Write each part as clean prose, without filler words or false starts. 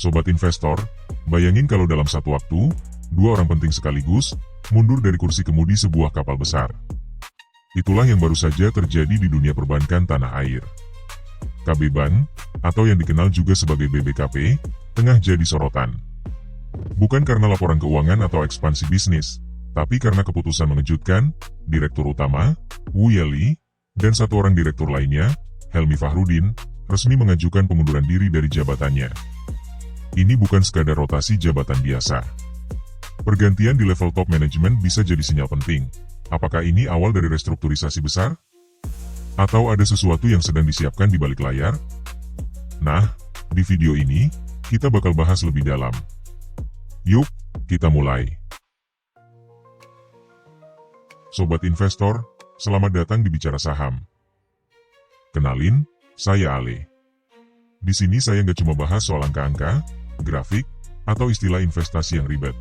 Sobat investor, bayangin kalau dalam satu waktu, dua orang penting sekaligus mundur dari kursi kemudi sebuah kapal besar. Itulah yang baru saja terjadi di dunia perbankan tanah air. KB Bank, atau yang dikenal juga sebagai BBKP, tengah jadi sorotan. Bukan karena laporan keuangan atau ekspansi bisnis, tapi karena keputusan mengejutkan, Direktur Utama, Wu Yeli, dan satu orang direktur lainnya, Helmi Fahrudin, resmi mengajukan pengunduran diri dari jabatannya. Ini bukan sekadar rotasi jabatan biasa. Pergantian di level top manajemen bisa jadi sinyal penting. Apakah ini awal dari restrukturisasi besar? Atau ada sesuatu yang sedang disiapkan di balik layar? Nah, di video ini, kita bakal bahas lebih dalam. Yuk, kita mulai. Sobat investor, selamat datang di Bicara Saham. Kenalin, saya Ale. Di sini saya nggak cuma bahas soal angka-angka, grafik, atau istilah investasi yang ribet.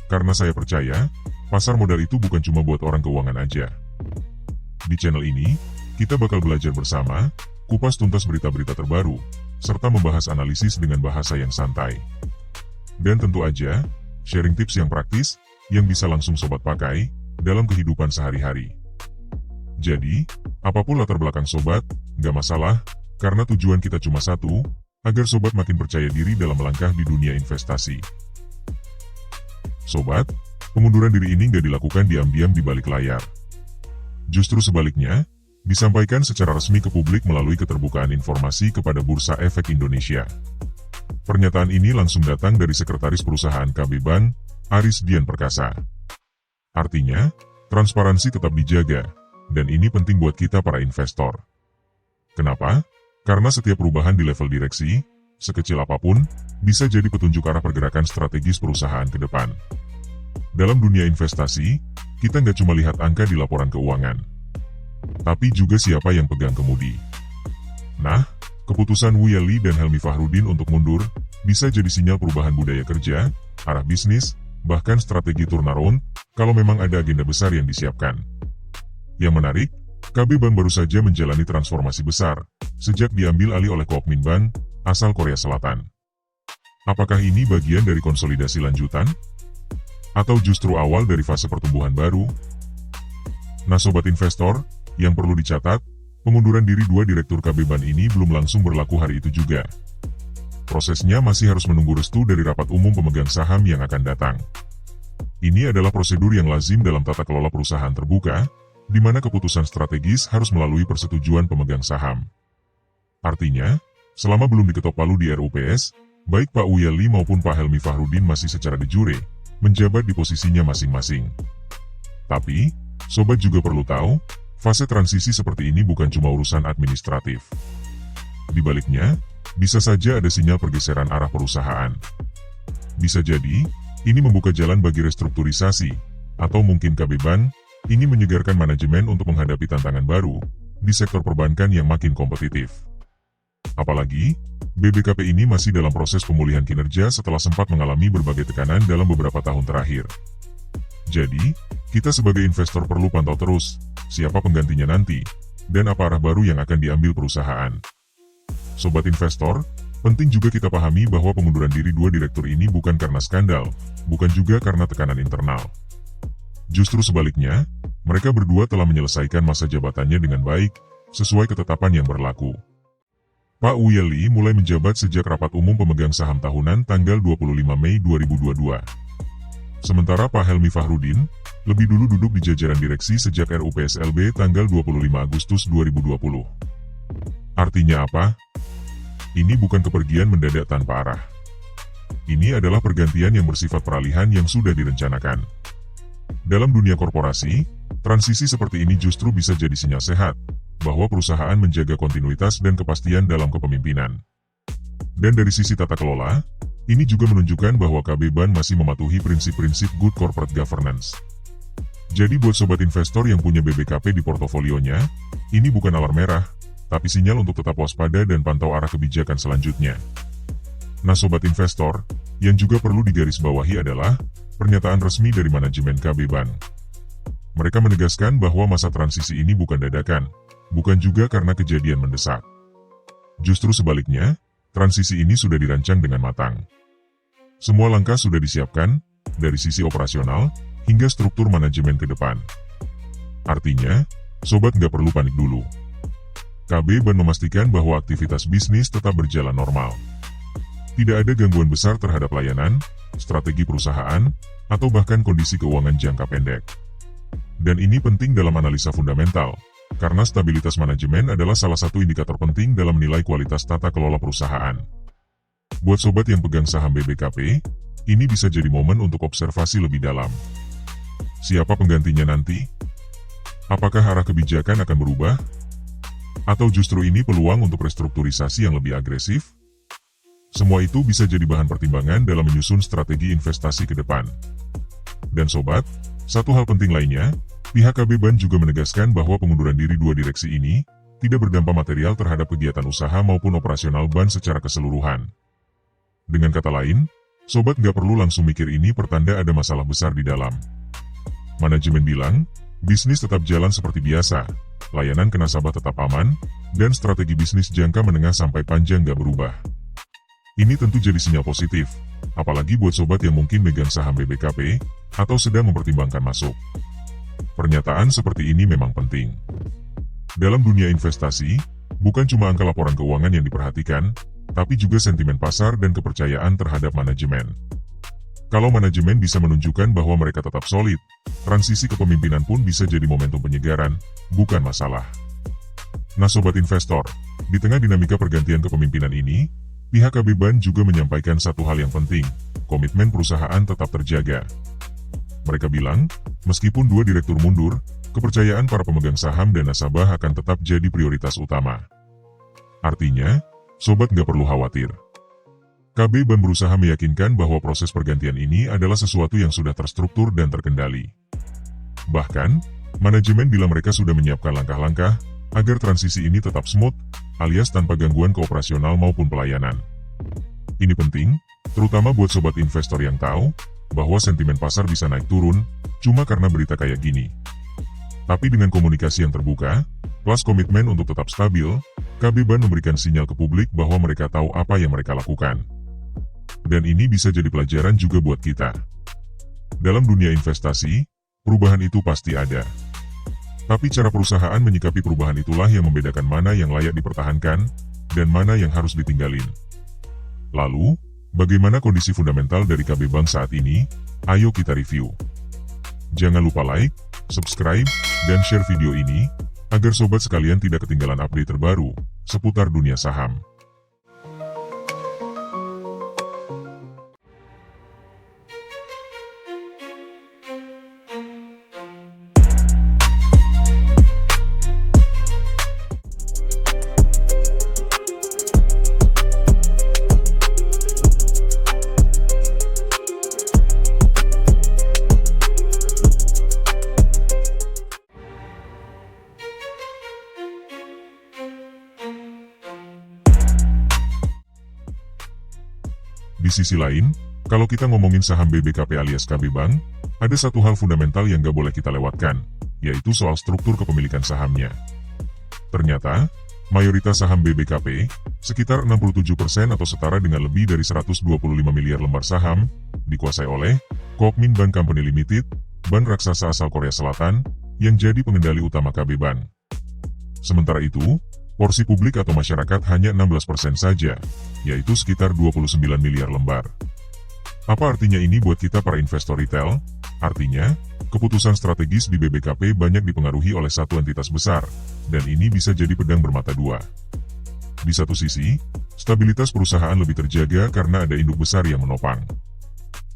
Karena saya percaya, pasar modal itu bukan cuma buat orang keuangan aja. Di channel ini, kita bakal belajar bersama, kupas tuntas berita-berita terbaru, serta membahas analisis dengan bahasa yang santai. Dan tentu aja, sharing tips yang praktis, yang bisa langsung sobat pakai, dalam kehidupan sehari-hari. Jadi, apapun latar belakang sobat, nggak masalah, karena tujuan kita cuma satu, agar sobat makin percaya diri dalam melangkah di dunia investasi. Sobat, pengunduran diri ini nggak dilakukan diam-diam di balik layar. Justru sebaliknya, disampaikan secara resmi ke publik melalui keterbukaan informasi kepada Bursa Efek Indonesia. Pernyataan ini langsung datang dari Sekretaris Perusahaan KB Bank, Aris Dian Perkasa. Artinya, transparansi tetap dijaga, dan ini penting buat kita para investor. Kenapa? Karena setiap perubahan di level direksi, sekecil apapun, bisa jadi petunjuk arah pergerakan strategis perusahaan ke depan. Dalam dunia investasi, kita nggak cuma lihat angka di laporan keuangan, tapi juga siapa yang pegang kemudi. Nah, keputusan Wu Yeli dan Helmi Fahrudin untuk mundur, bisa jadi sinyal perubahan budaya kerja, arah bisnis, bahkan strategi turnaround, kalau memang ada agenda besar yang disiapkan. Yang menarik, KB Bank baru saja menjalani transformasi besar, sejak diambil alih oleh Koopmin Bank, asal Korea Selatan. Apakah ini bagian dari konsolidasi lanjutan? Atau justru awal dari fase pertumbuhan baru? Nah sobat investor, yang perlu dicatat, pengunduran diri dua direktur KB Bank ini belum langsung berlaku hari itu juga. Prosesnya masih harus menunggu restu dari rapat umum pemegang saham yang akan datang. Ini adalah prosedur yang lazim dalam tata kelola perusahaan terbuka, di mana keputusan strategis harus melalui persetujuan pemegang saham. Artinya, selama belum diketok palu di RUPS, baik Pak Wu Yeli maupun Pak Helmi Fahrudin masih secara de jure, menjabat di posisinya masing-masing. Tapi, sobat juga perlu tahu, fase transisi seperti ini bukan cuma urusan administratif. Di baliknya, bisa saja ada sinyal pergeseran arah perusahaan. Bisa jadi, ini membuka jalan bagi restrukturisasi, atau mungkin KB Bank ini menyegarkan manajemen untuk menghadapi tantangan baru di sektor perbankan yang makin kompetitif. Apalagi, BBKP ini masih dalam proses pemulihan kinerja setelah sempat mengalami berbagai tekanan dalam beberapa tahun terakhir. Jadi, kita sebagai investor perlu pantau terus, siapa penggantinya nanti, dan apa arah baru yang akan diambil perusahaan. Sobat investor, penting juga kita pahami bahwa pengunduran diri dua direktur ini bukan karena skandal, bukan juga karena tekanan internal. Justru sebaliknya, mereka berdua telah menyelesaikan masa jabatannya dengan baik, sesuai ketetapan yang berlaku. Pak Wu Yeli mulai menjabat sejak rapat umum pemegang saham tahunan tanggal 25 Mei 2022. Sementara Pak Helmi Fahrudin, lebih dulu duduk di jajaran direksi sejak RUPSLB tanggal 25 Agustus 2020. Artinya apa? Ini bukan kepergian mendadak tanpa arah. Ini adalah pergantian yang bersifat peralihan yang sudah direncanakan. Dalam dunia korporasi, transisi seperti ini justru bisa jadi sinyal sehat, bahwa perusahaan menjaga kontinuitas dan kepastian dalam kepemimpinan. Dan dari sisi tata kelola, ini juga menunjukkan bahwa KB Bank masih mematuhi prinsip-prinsip good corporate governance. Jadi buat sobat investor yang punya BBKP di portofolionya, ini bukan alarm merah, tapi sinyal untuk tetap waspada dan pantau arah kebijakan selanjutnya. Nah sobat investor, yang juga perlu digarisbawahi adalah pernyataan resmi dari manajemen KB Bank. Mereka menegaskan bahwa masa transisi ini bukan dadakan, bukan juga karena kejadian mendesak. Justru sebaliknya, transisi ini sudah dirancang dengan matang. Semua langkah sudah disiapkan, dari sisi operasional, hingga struktur manajemen ke depan. Artinya, sobat nggak perlu panik dulu. KB Ban memastikan bahwa aktivitas bisnis tetap berjalan normal. Tidak ada gangguan besar terhadap layanan, strategi perusahaan, atau bahkan kondisi keuangan jangka pendek. Dan ini penting dalam analisa fundamental, karena stabilitas manajemen adalah salah satu indikator penting dalam menilai kualitas tata kelola perusahaan. Buat sobat yang pegang saham BBKP, ini bisa jadi momen untuk observasi lebih dalam. Siapa penggantinya nanti? Apakah arah kebijakan akan berubah? Atau justru ini peluang untuk restrukturisasi yang lebih agresif? Semua itu bisa jadi bahan pertimbangan dalam menyusun strategi investasi ke depan. Dan sobat, satu hal penting lainnya, pihak KB Ban juga menegaskan bahwa pengunduran diri dua direksi ini tidak berdampak material terhadap kegiatan usaha maupun operasional Ban secara keseluruhan. Dengan kata lain, sobat nggak perlu langsung mikir ini pertanda ada masalah besar di dalam. Manajemen bilang, bisnis tetap jalan seperti biasa, layanan ke nasabah tetap aman, dan strategi bisnis jangka menengah sampai panjang nggak berubah. Ini tentu jadi sinyal positif, apalagi buat sobat yang mungkin megang saham BBKP, atau sedang mempertimbangkan masuk. Pernyataan seperti ini memang penting. Dalam dunia investasi, bukan cuma angka laporan keuangan yang diperhatikan, tapi juga sentimen pasar dan kepercayaan terhadap manajemen. Kalau manajemen bisa menunjukkan bahwa mereka tetap solid, transisi kepemimpinan pun bisa jadi momentum penyegaran, bukan masalah. Nah sobat investor, di tengah dinamika pergantian kepemimpinan ini, pihak KB Ban juga menyampaikan satu hal yang penting, komitmen perusahaan tetap terjaga. Mereka bilang, meskipun dua direktur mundur, kepercayaan para pemegang saham dan nasabah akan tetap jadi prioritas utama. Artinya, sobat nggak perlu khawatir. KB Ban berusaha meyakinkan bahwa proses pergantian ini adalah sesuatu yang sudah terstruktur dan terkendali. Bahkan, manajemen bilang mereka sudah menyiapkan langkah-langkah agar transisi ini tetap smooth, alias tanpa gangguan ke operasional maupun pelayanan. Ini penting, terutama buat sobat investor yang tahu bahwa sentimen pasar bisa naik turun cuma karena berita kayak gini. Tapi dengan komunikasi yang terbuka, plus komitmen untuk tetap stabil, KB Ban memberikan sinyal ke publik bahwa mereka tahu apa yang mereka lakukan. Dan ini bisa jadi pelajaran juga buat kita. Dalam dunia investasi, perubahan itu pasti ada. Tapi cara perusahaan menyikapi perubahan itulah yang membedakan mana yang layak dipertahankan, dan mana yang harus ditinggalin. Lalu, bagaimana kondisi fundamental dari KB Bank saat ini? Ayo kita review. Jangan lupa like, subscribe, dan share video ini, agar sobat sekalian tidak ketinggalan update terbaru seputar dunia saham. Di sisi lain, kalau kita ngomongin saham BBKP alias KB Bank, ada satu hal fundamental yang gak boleh kita lewatkan, yaitu soal struktur kepemilikan sahamnya. Ternyata, mayoritas saham BBKP, sekitar 67% atau setara dengan lebih dari 125 miliar lembar saham, dikuasai oleh Kookmin Bank Company Limited, bank raksasa asal Korea Selatan, yang jadi pengendali utama KB Bank. Sementara itu, porsi publik atau masyarakat hanya 16% saja, yaitu sekitar 29 miliar lembar. Apa artinya ini buat kita para investor retail? Artinya, keputusan strategis di BBKP banyak dipengaruhi oleh satu entitas besar, dan ini bisa jadi pedang bermata dua. Di satu sisi, stabilitas perusahaan lebih terjaga karena ada induk besar yang menopang.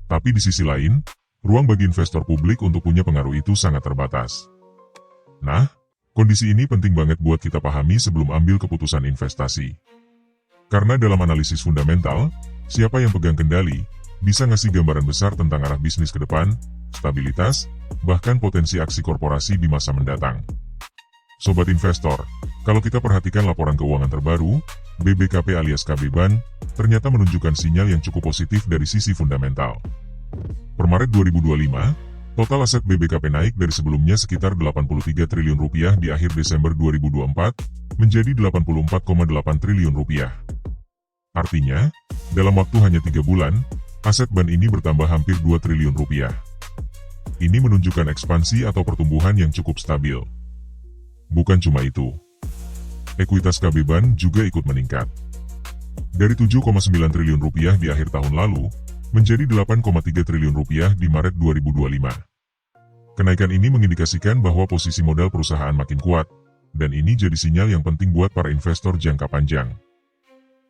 Tapi di sisi lain, ruang bagi investor publik untuk punya pengaruh itu sangat terbatas. Nah, kondisi ini penting banget buat kita pahami sebelum ambil keputusan investasi. Karena dalam analisis fundamental, siapa yang pegang kendali, bisa ngasih gambaran besar tentang arah bisnis ke depan, stabilitas, bahkan potensi aksi korporasi di masa mendatang. Sobat investor, kalau kita perhatikan laporan keuangan terbaru, BBKP alias KB Bank, ternyata menunjukkan sinyal yang cukup positif dari sisi fundamental. Per Maret 2025, total aset BBKP naik dari sebelumnya sekitar 83 triliun rupiah di akhir Desember 2024, menjadi 84,8 triliun rupiah. Artinya, dalam waktu hanya 3 bulan, aset BAN ini bertambah hampir 2 triliun rupiah. Ini menunjukkan ekspansi atau pertumbuhan yang cukup stabil. Bukan cuma itu, ekuitas KB BAN juga ikut meningkat. Dari 7,9 triliun rupiah di akhir tahun lalu, menjadi 8,3 triliun rupiah di Maret 2025. Kenaikan ini mengindikasikan bahwa posisi modal perusahaan makin kuat, dan ini jadi sinyal yang penting buat para investor jangka panjang.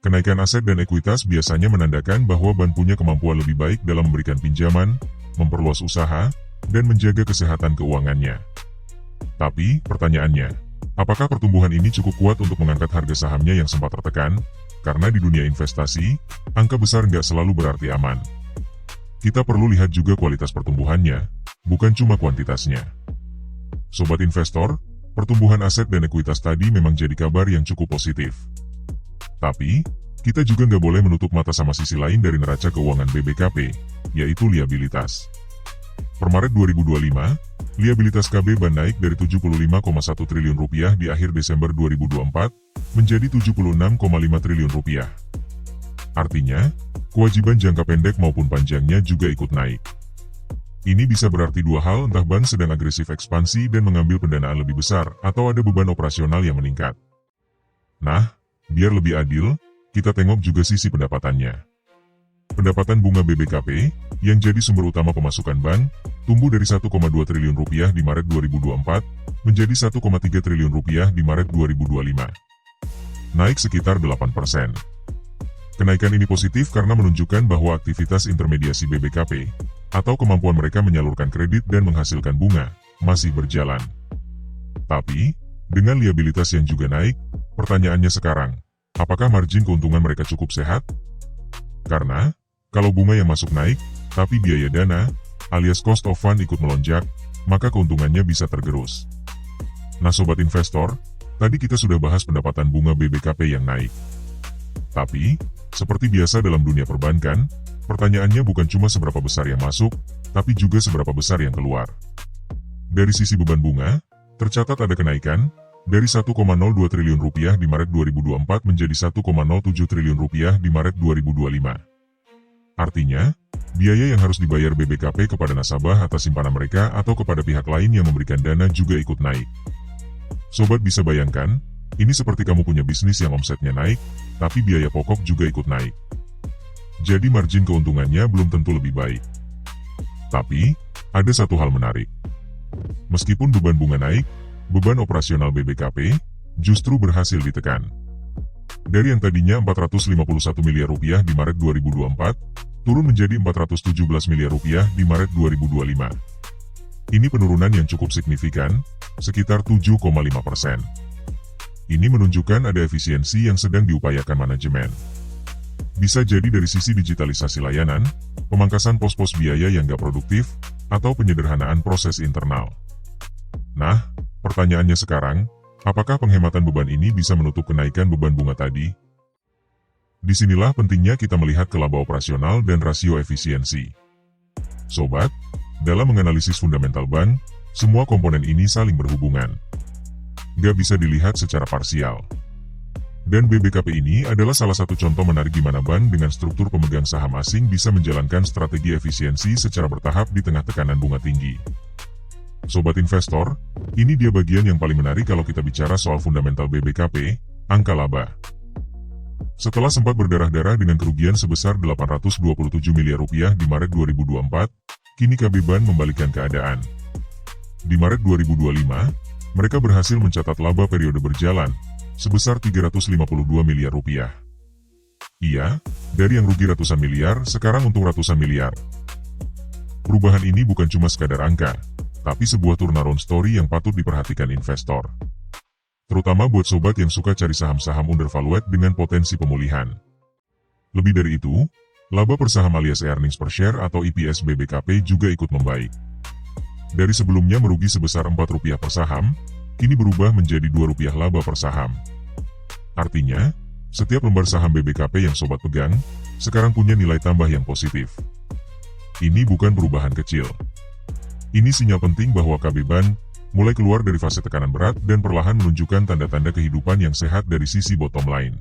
Kenaikan aset dan ekuitas biasanya menandakan bahwa BAN punya kemampuan lebih baik dalam memberikan pinjaman, memperluas usaha, dan menjaga kesehatan keuangannya. Tapi, pertanyaannya, apakah pertumbuhan ini cukup kuat untuk mengangkat harga sahamnya yang sempat tertekan? Karena di dunia investasi, angka besar nggak selalu berarti aman. Kita perlu lihat juga kualitas pertumbuhannya, bukan cuma kuantitasnya. Sobat investor, pertumbuhan aset dan ekuitas tadi memang jadi kabar yang cukup positif. Tapi, kita juga nggak boleh menutup mata sama sisi lain dari neraca keuangan BBKP, yaitu liabilitas. Per Maret 2025, liabilitas KB BAN naik dari 75,1 triliun rupiah di akhir Desember 2024 menjadi 76,5 triliun rupiah. Artinya, kewajiban jangka pendek maupun panjangnya juga ikut naik. Ini bisa berarti dua hal, entah BAN sedang agresif ekspansi dan mengambil pendanaan lebih besar, atau ada beban operasional yang meningkat. Nah, biar lebih adil, kita tengok juga sisi pendapatannya. Pendapatan bunga BBKP, yang jadi sumber utama pemasukan BAN, tumbuh dari 1,2 triliun rupiah di Maret 2024, menjadi 1,3 triliun rupiah di Maret 2025. Naik sekitar 8%. Kenaikan ini positif karena menunjukkan bahwa aktivitas intermediasi BBKP, atau kemampuan mereka menyalurkan kredit dan menghasilkan bunga, masih berjalan. Tapi, dengan liabilitas yang juga naik, pertanyaannya sekarang, apakah margin keuntungan mereka cukup sehat? Karena, kalau bunga yang masuk naik, tapi biaya dana, alias cost of fund ikut melonjak, maka keuntungannya bisa tergerus. Nah sobat investor, tadi kita sudah bahas pendapatan bunga BBKP yang naik. Tapi, seperti biasa dalam dunia perbankan, pertanyaannya bukan cuma seberapa besar yang masuk, tapi juga seberapa besar yang keluar. Dari sisi beban bunga, tercatat ada kenaikan, dari 1,02 triliun rupiah di Maret 2024 menjadi 1,07 triliun rupiah di Maret 2025. Artinya, biaya yang harus dibayar BBKP kepada nasabah atas simpanan mereka atau kepada pihak lain yang memberikan dana juga ikut naik. Sobat bisa bayangkan, ini seperti kamu punya bisnis yang omsetnya naik, tapi biaya pokok juga ikut naik. Jadi margin keuntungannya belum tentu lebih baik. Tapi, ada satu hal menarik. Meskipun beban bunga naik, beban operasional BBKP justru berhasil ditekan. Dari yang tadinya 451 miliar rupiah di Maret 2024, turun menjadi 417 miliar rupiah di Maret 2025. Ini penurunan yang cukup signifikan, sekitar 7,5%. Ini menunjukkan ada efisiensi yang sedang diupayakan manajemen. Bisa jadi dari sisi digitalisasi layanan, pemangkasan pos-pos biaya yang gak produktif, atau penyederhanaan proses internal. Nah, pertanyaannya sekarang, apakah penghematan beban ini bisa menutup kenaikan beban bunga tadi? Disinilah pentingnya kita melihat ke laba operasional dan rasio efisiensi. Sobat, dalam menganalisis fundamental BAN, semua komponen ini saling berhubungan. Gak bisa dilihat secara parsial. Dan BBKP ini adalah salah satu contoh menarik di mana BAN dengan struktur pemegang saham asing bisa menjalankan strategi efisiensi secara bertahap di tengah tekanan bunga tinggi. Sobat investor, ini dia bagian yang paling menarik kalau kita bicara soal fundamental BBKP, angka laba. Setelah sempat berdarah-darah dengan kerugian sebesar 827 miliar rupiah di Maret 2024, kini KB BAN membalikkan keadaan. Di Maret 2025, mereka berhasil mencatat laba periode berjalan, sebesar 352 miliar rupiah. Iya, dari yang rugi ratusan miliar, sekarang untung ratusan miliar. Perubahan ini bukan cuma sekadar angka, tapi sebuah turnaround story yang patut diperhatikan investor. Terutama buat sobat yang suka cari saham-saham undervalued dengan potensi pemulihan. Lebih dari itu, laba per saham alias earnings per share atau EPS BBKP juga ikut membaik. Dari sebelumnya merugi sebesar Rp4 per saham, kini berubah menjadi Rp2 laba per saham. Artinya, setiap lembar saham BBKP yang sobat pegang, sekarang punya nilai tambah yang positif. Ini bukan perubahan kecil. Ini sinyal penting bahwa KB BAN mulai keluar dari fase tekanan berat dan perlahan menunjukkan tanda-tanda kehidupan yang sehat dari sisi bottom line.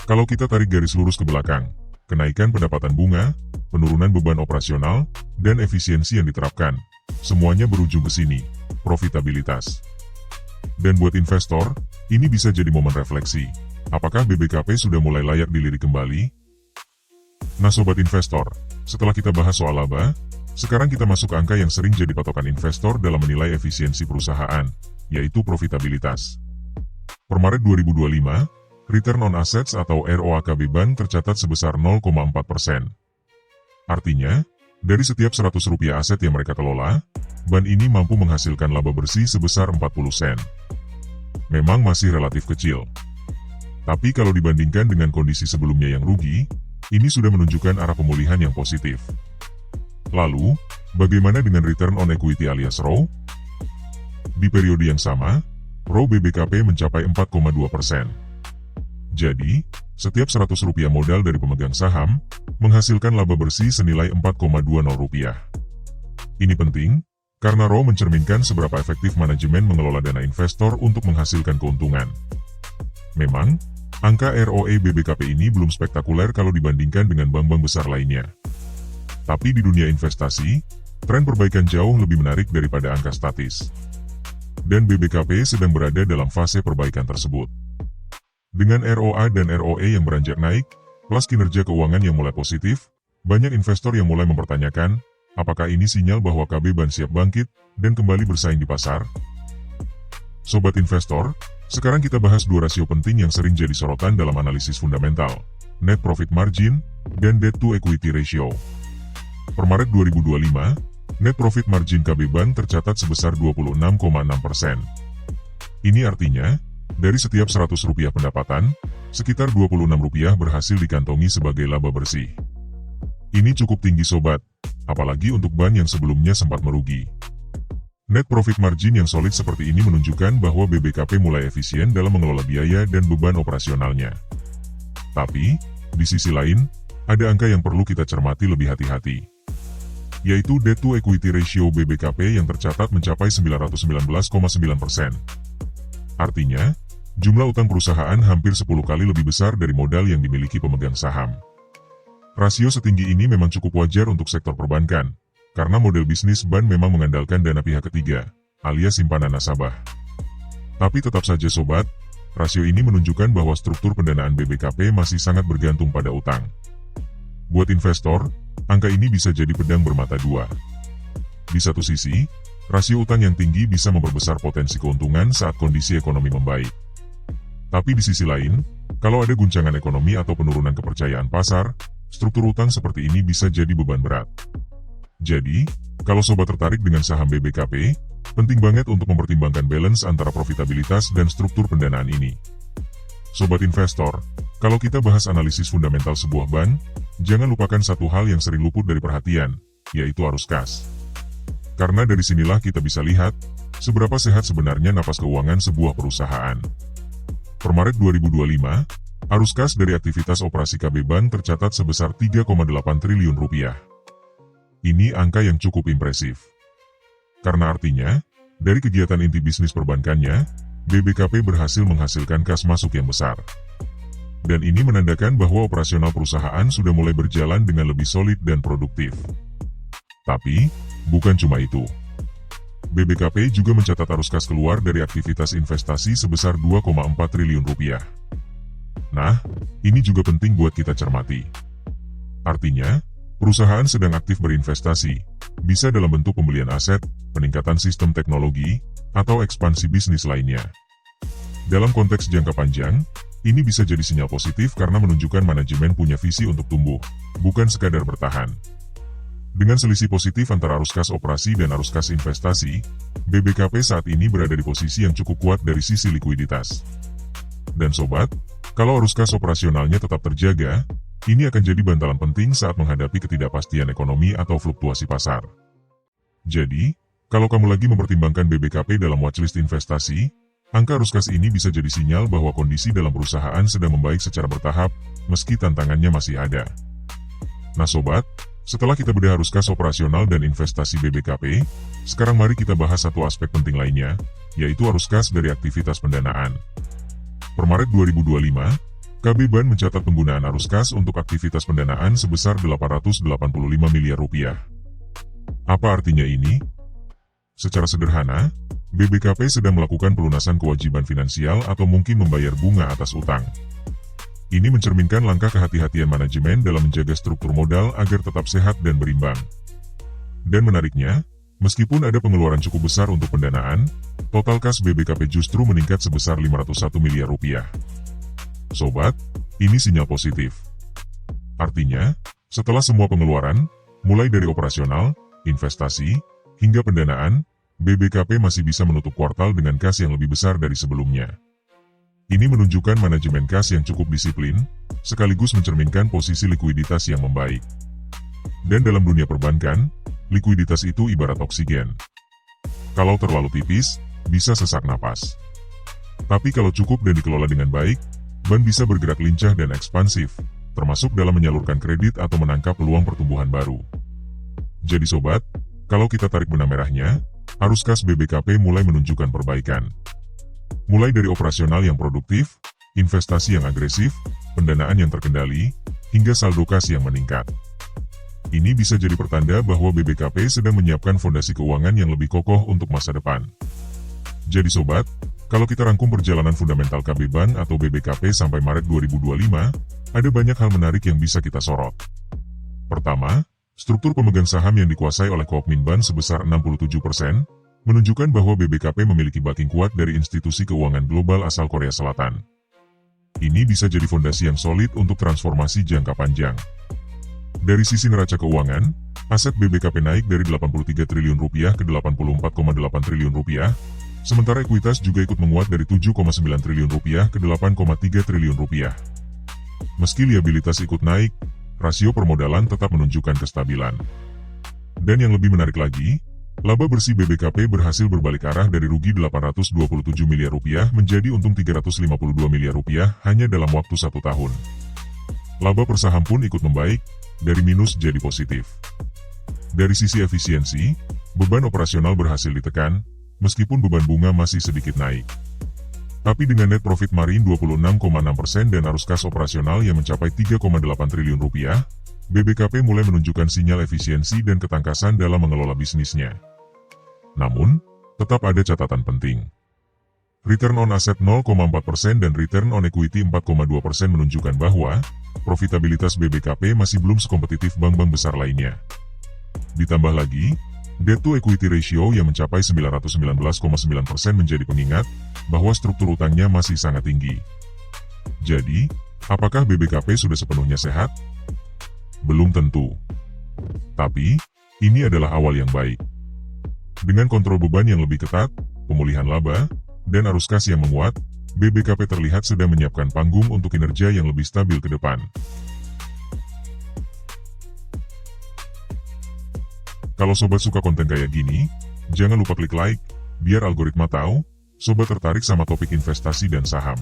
Kalau kita tarik garis lurus ke belakang, kenaikan pendapatan bunga, penurunan beban operasional, dan efisiensi yang diterapkan, semuanya berujung ke sini, profitabilitas. Dan buat investor, ini bisa jadi momen refleksi. Apakah BBKP sudah mulai layak dilirik kembali? Nah sobat investor, setelah kita bahas soal laba, sekarang kita masuk ke angka yang sering jadi patokan investor dalam menilai efisiensi perusahaan, yaitu profitabilitas. Per Maret 2025, Return on Assets atau ROAKB Bank tercatat sebesar 0,4%. Artinya, dari setiap Rp100 aset yang mereka kelola, bank ini mampu menghasilkan laba bersih sebesar 40 sen. Memang masih relatif kecil. Tapi kalau dibandingkan dengan kondisi sebelumnya yang rugi, ini sudah menunjukkan arah pemulihan yang positif. Lalu, bagaimana dengan Return on Equity alias ROE? Di periode yang sama, ROE BBKP mencapai 4,2%. Jadi, setiap Rp100 modal dari pemegang saham, menghasilkan laba bersih senilai Rp4,20. Ini penting, karena ROE mencerminkan seberapa efektif manajemen mengelola dana investor untuk menghasilkan keuntungan. Memang, angka ROE BBKP ini belum spektakuler kalau dibandingkan dengan bank-bank besar lainnya. Tapi di dunia investasi, tren perbaikan jauh lebih menarik daripada angka statis. Dan BBKP sedang berada dalam fase perbaikan tersebut. Dengan ROA dan ROE yang beranjak naik, plus kinerja keuangan yang mulai positif, banyak investor yang mulai mempertanyakan, apakah ini sinyal bahwa KB Bank siap bangkit dan kembali bersaing di pasar? Sobat investor, sekarang kita bahas dua rasio penting yang sering jadi sorotan dalam analisis fundamental, net profit margin, dan debt to equity ratio. Per Maret 2025, net profit margin KB Bank tercatat sebesar 26,6%. Ini artinya, dari setiap Rp100 pendapatan, sekitar Rp26 berhasil dikantongi sebagai laba bersih. Ini cukup tinggi sobat, apalagi untuk bank yang sebelumnya sempat merugi. Net profit margin yang solid seperti ini menunjukkan bahwa BBKP mulai efisien dalam mengelola biaya dan beban operasionalnya. Tapi, di sisi lain, ada angka yang perlu kita cermati lebih hati-hati, yaitu debt to equity ratio BBKP yang tercatat mencapai 919,9%. Artinya, jumlah utang perusahaan hampir 10 kali lebih besar dari modal yang dimiliki pemegang saham. Rasio setinggi ini memang cukup wajar untuk sektor perbankan, karena model bisnis bank memang mengandalkan dana pihak ketiga, alias simpanan nasabah. Tapi tetap saja sobat, rasio ini menunjukkan bahwa struktur pendanaan BBKP masih sangat bergantung pada utang. Buat investor, angka ini bisa jadi pedang bermata dua. Di satu sisi, rasio utang yang tinggi bisa memperbesar potensi keuntungan saat kondisi ekonomi membaik. Tapi di sisi lain, kalau ada guncangan ekonomi atau penurunan kepercayaan pasar, struktur utang seperti ini bisa jadi beban berat. Jadi, kalau sobat tertarik dengan saham BBKP, penting banget untuk mempertimbangkan balance antara profitabilitas dan struktur pendanaan ini. Sobat investor, kalau kita bahas analisis fundamental sebuah bank, jangan lupakan satu hal yang sering luput dari perhatian, yaitu arus kas. Karena dari sinilah kita bisa lihat, seberapa sehat sebenarnya napas keuangan sebuah perusahaan. Per Maret 2025, arus kas dari aktivitas operasi KB Bank tercatat sebesar Rp3,8 triliun. Ini angka yang cukup impresif. Karena artinya, dari kegiatan inti bisnis perbankannya, BBKP berhasil menghasilkan kas masuk yang besar. Dan ini menandakan bahwa operasional perusahaan sudah mulai berjalan dengan lebih solid dan produktif. Tapi, bukan cuma itu. BBKP juga mencatat arus kas keluar dari aktivitas investasi sebesar Rp2,4 triliun. Nah, ini juga penting buat kita cermati. Artinya, perusahaan sedang aktif berinvestasi, bisa dalam bentuk pembelian aset, peningkatan sistem teknologi, atau ekspansi bisnis lainnya. Dalam konteks jangka panjang, ini bisa jadi sinyal positif karena menunjukkan manajemen punya visi untuk tumbuh, bukan sekadar bertahan. Dengan selisih positif antara arus kas operasi dan arus kas investasi, BBKP saat ini berada di posisi yang cukup kuat dari sisi likuiditas. Dan sobat, kalau arus kas operasionalnya tetap terjaga, ini akan jadi bantalan penting saat menghadapi ketidakpastian ekonomi atau fluktuasi pasar. Jadi, kalau kamu lagi mempertimbangkan BBKP dalam watchlist investasi, angka arus kas ini bisa jadi sinyal bahwa kondisi dalam perusahaan sedang membaik secara bertahap, meski tantangannya masih ada. Nah sobat, setelah kita bedah arus kas operasional dan investasi BBKP, sekarang mari kita bahas satu aspek penting lainnya, yaitu arus kas dari aktivitas pendanaan. Per Maret 2025, KB KB Bank mencatat penggunaan arus kas untuk aktivitas pendanaan sebesar 885 miliar rupiah. Apa artinya ini? Secara sederhana, BBKP sedang melakukan pelunasan kewajiban finansial atau mungkin membayar bunga atas utang. Ini mencerminkan langkah kehati-hatian manajemen dalam menjaga struktur modal agar tetap sehat dan berimbang. Dan menariknya, meskipun ada pengeluaran cukup besar untuk pendanaan, total kas BBKP justru meningkat sebesar 501 miliar rupiah. Sobat, ini sinyal positif. Artinya, setelah semua pengeluaran, mulai dari operasional, investasi, hingga pendanaan, BBKP masih bisa menutup kuartal dengan kas yang lebih besar dari sebelumnya. Ini menunjukkan manajemen kas yang cukup disiplin, sekaligus mencerminkan posisi likuiditas yang membaik. Dan dalam dunia perbankan, likuiditas itu ibarat oksigen. Kalau terlalu tipis, bisa sesak napas. Tapi kalau cukup dan dikelola dengan baik, bank bisa bergerak lincah dan ekspansif, termasuk dalam menyalurkan kredit atau menangkap peluang pertumbuhan baru. Jadi sobat, kalau kita tarik benang merahnya, arus kas BBKP mulai menunjukkan perbaikan. Mulai dari operasional yang produktif, investasi yang agresif, pendanaan yang terkendali, hingga saldo kas yang meningkat. Ini bisa jadi pertanda bahwa BBKP sedang menyiapkan fondasi keuangan yang lebih kokoh untuk masa depan. Jadi sobat, kalau kita rangkum perjalanan fundamental KB Bank atau BBKP sampai Maret 2025, ada banyak hal menarik yang bisa kita sorot. Pertama, struktur pemegang saham yang dikuasai oleh Koopmin Bank sebesar 67%, menunjukkan bahwa BBKP memiliki backing kuat dari institusi keuangan global asal Korea Selatan. Ini bisa jadi fondasi yang solid untuk transformasi jangka panjang. Dari sisi neraca keuangan, aset BBKP naik dari 83 triliun rupiah ke 84,8 triliun rupiah, sementara ekuitas juga ikut menguat dari 7,9 triliun rupiah ke 8,3 triliun rupiah. Meski liabilitas ikut naik, rasio permodalan tetap menunjukkan kestabilan. Dan yang lebih menarik lagi, laba bersih BBKP berhasil berbalik arah dari rugi 827 miliar rupiah menjadi untung 352 miliar rupiah hanya dalam waktu 1 tahun. Laba per saham pun ikut membaik, dari minus jadi positif. Dari sisi efisiensi, beban operasional berhasil ditekan, meskipun beban bunga masih sedikit naik. Tapi dengan net profit margin 26,6% dan arus kas operasional yang mencapai 3,8 triliun rupiah, BBKP mulai menunjukkan sinyal efisiensi dan ketangkasan dalam mengelola bisnisnya. Namun, tetap ada catatan penting. Return on asset 0,4% dan return on equity 4,2% menunjukkan bahwa profitabilitas BBKP masih belum sekompetitif bank-bank besar lainnya. Ditambah lagi, debt to equity ratio yang mencapai 919,9% menjadi pengingat bahwa struktur utangnya masih sangat tinggi. Jadi, apakah BBKP sudah sepenuhnya sehat? Belum tentu. Tapi, ini adalah awal yang baik. Dengan kontrol beban yang lebih ketat, pemulihan laba, dan arus kas yang menguat, BBKP terlihat sedang menyiapkan panggung untuk kinerja yang lebih stabil ke depan. Kalau sobat suka konten kayak gini, jangan lupa klik like, biar algoritma tahu, sobat tertarik sama topik investasi dan saham.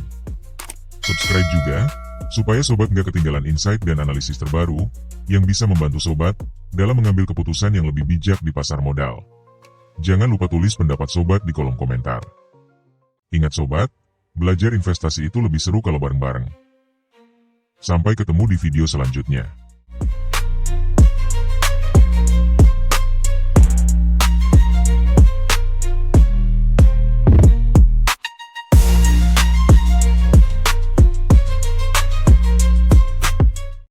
Subscribe juga, supaya sobat nggak ketinggalan insight dan analisis terbaru, yang bisa membantu sobat, dalam mengambil keputusan yang lebih bijak di pasar modal. Jangan lupa tulis pendapat sobat di kolom komentar. Ingat sobat, belajar investasi itu lebih seru kalau bareng-bareng. Sampai ketemu di video selanjutnya.